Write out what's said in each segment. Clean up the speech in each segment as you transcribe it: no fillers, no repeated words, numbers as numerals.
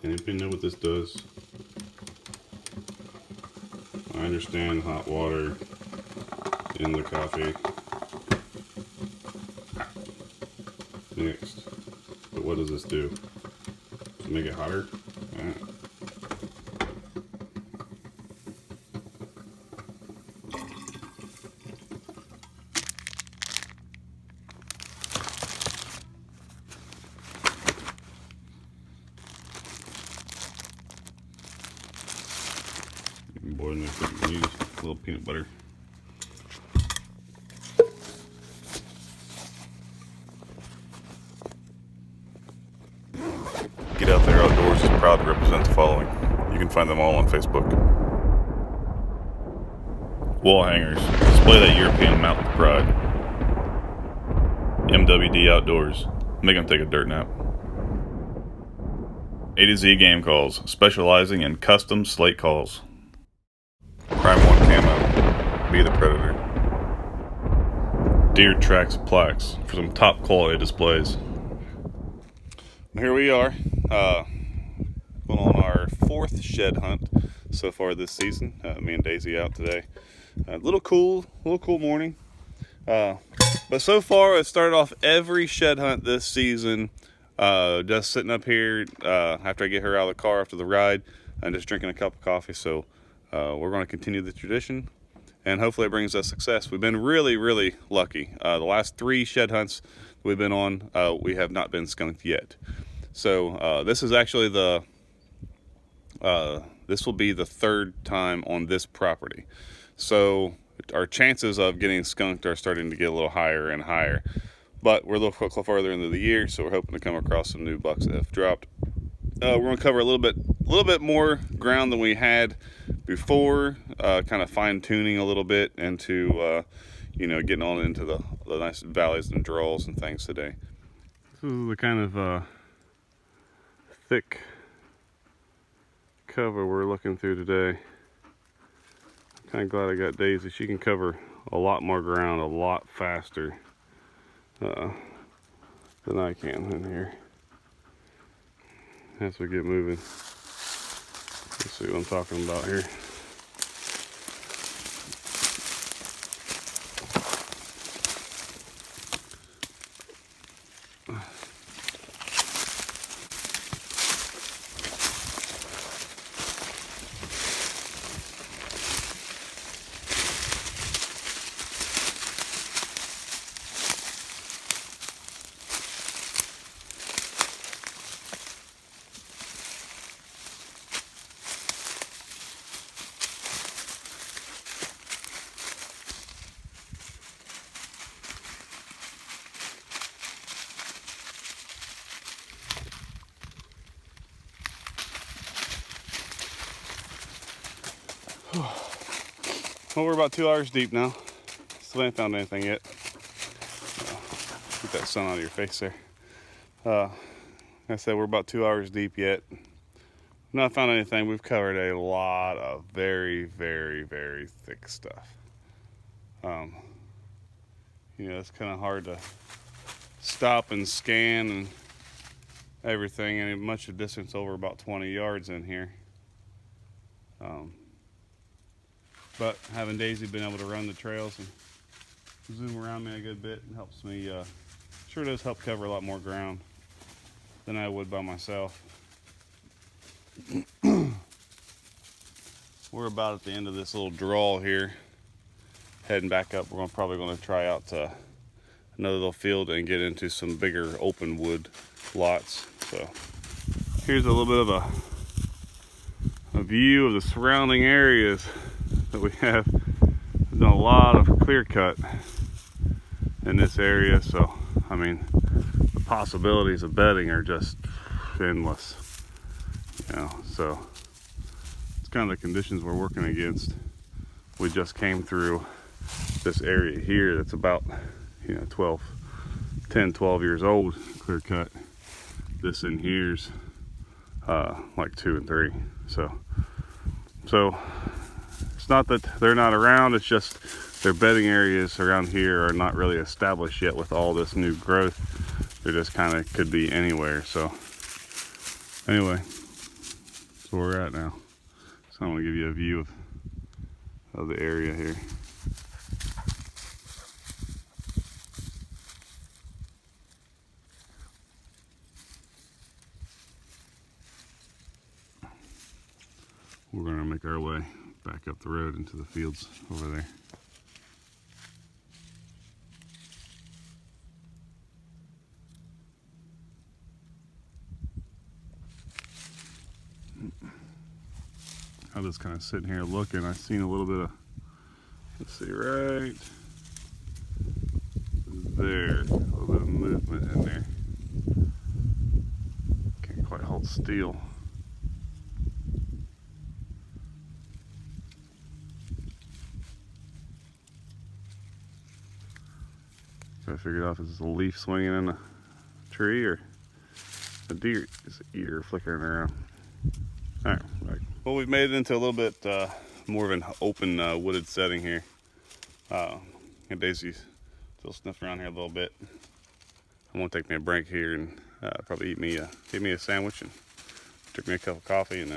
Anybody know what this does? I understand hot water in the coffee mixed, but what does this do? Does it make it hotter? Alright. Boy, and I use a little peanut butter. Get Out There Outdoors is proud to represent the following. You can find them all on Facebook. Wall hangers. Display that European mountain pride. MWD Outdoors. Make them take a dirt nap. A to Z Game Calls. Specializing in custom slate calls. Prime 1 Camo. Be the Predator. Deer Tracks Plaques for some top quality displays. Here we are, going on our 4th shed hunt so far this season. Me and Daisy out today. A little cool morning. But so far, it started off every shed hunt this season. Just sitting up here after I get her out of the car after the ride and just drinking a cup of coffee. So we're going to continue the tradition, and hopefully it brings us success. We've been really lucky. The last 3 shed hunts we've been on, we have not been skunked yet. So this is actually this will be the 3rd time on this property. So our chances of getting skunked are starting to get a little higher and higher. But we're a little further into the year, so we're hoping to come across some new bucks that have dropped. We're going to cover a little bit more ground than we had before, kind of fine tuning a little bit into getting on into the nice valleys and draws and things today. This is the kind of thick cover we're looking through today. I'm kind of glad I got Daisy. She can cover a lot more ground a lot faster than I can in here as we get moving. Let's see what I'm talking about here. Well, we're about 2 hours deep now. Still ain't found anything yet. Get that sun out of your face there. Like I said, we're about 2 hours deep yet. Not found anything. We've covered a lot of very thick stuff. It's kind of hard to stop and scan and everything, and much of distance over about 20 yards in here. But having Daisy been able to run the trails and zoom around me a good bit helps me, sure does help cover a lot more ground than I would by myself. We're about at the end of this little draw here. Heading back up, we're probably going to try out another little field and get into some bigger open wood lots. So here's a little bit of a view of the surrounding areas that we have. We've done a lot of clear cut in this area, so I mean the possibilities of bedding are just endless. So it's kind of the conditions we're working against. We just came through this area here that's about 12 years old, clear cut. This in here's like 2 and 3. So it's not that they're not around, it's just their bedding areas around here are not really established yet with all this new growth. They just kind of could be anywhere. So anyway, where we're at now. So I want to give you a view of the area here. We're going to make our way back up the road into the fields over there. I was kind of sitting here looking. I seen a little bit of, let's see, right there, a little bit of movement in there. Can't quite hold still. So I figured out if it's a leaf swinging in a tree or a deer's ear flickering around. All right, right. Well, we've made it into a little bit more of an open wooded setting here. And Daisy's still sniffing around here a little bit. I'm gonna take me a break here and probably eat me a sandwich and drink me a cup of coffee, and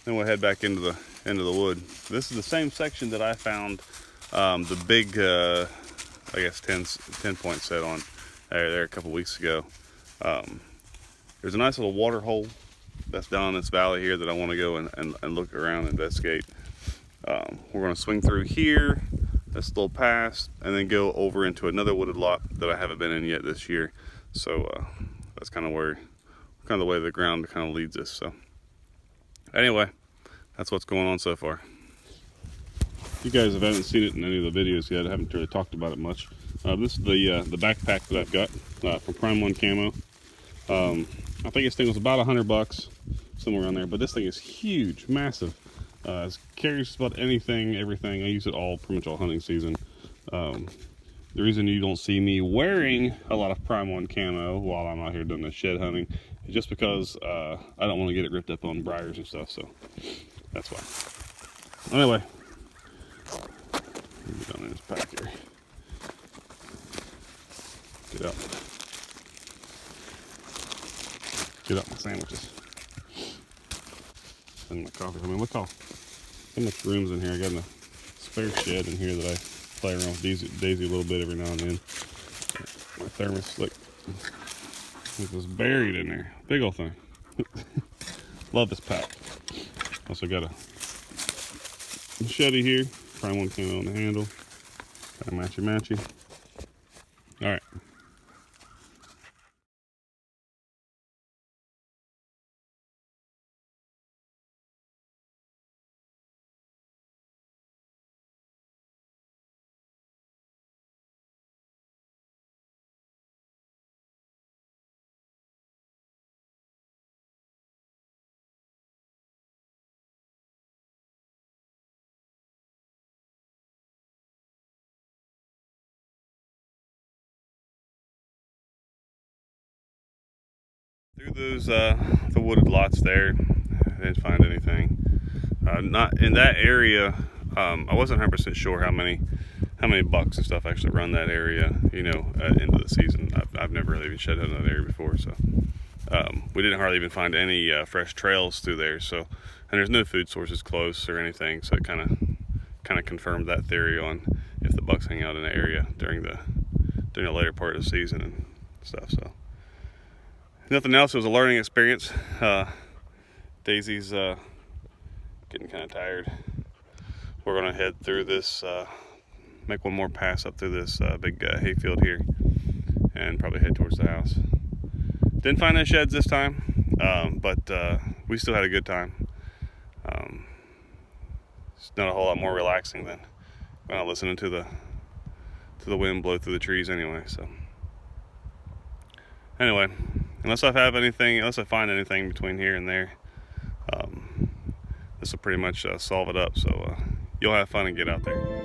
then we'll head back into the wood. This is the same section that I found the big I guess 10 point set on there a couple weeks ago. There's a nice little water hole that's down in this valley here that I want to go and look around and investigate. We're going to swing through here, this little pass, and then go over into another wooded lot that I haven't been in yet this year. So that's kind of the way the ground kind of leads us. So anyway, that's what's going on so far. You guys haven't seen it in any of the videos yet. I haven't really talked about it much. This is the backpack that I've got from Prime One Camo. I think this thing was about $100, somewhere around there. But this thing is huge, massive. It carries about anything, everything. I use it pretty much all hunting season. The reason you don't see me wearing a lot of Prime One Camo while I'm out here doing the shed hunting is just because I don't want to get it ripped up on briars and stuff. So that's why. Anyway. Down in this pack here. Get out. Get out my sandwiches. And my coffee. I mean, look how much room's in here. I got a spare shed in here that I play around with Daisy a little bit every now and then. My thermos slick. It was buried in there. Big old thing. Love this pack. Also got a machete here. Prime One Camo on the handle. Got a matchy. All right. Through those the wooded lots there, I didn't find anything. Not in that area. I wasn't 100% sure how many bucks and stuff actually run that area. You know, into the season. I've never really even shed hunted that area before, so we didn't hardly even find any fresh trails through there. So, and there's no food sources close or anything, so it kind of confirmed that theory on if the bucks hang out in the area during the later part of the season and stuff. So. Nothing else. It was a learning experience. Daisy's getting kind of tired. We're going to head through this, make one more pass up through this big hayfield here, and probably head towards the house. Didn't find any sheds this time, but we still had a good time. It's not a whole lot more relaxing than listening to the wind blow through the trees anyway. So anyway. Unless I find anything between here and there, this will pretty much solve it up. So you'll have fun and get out there.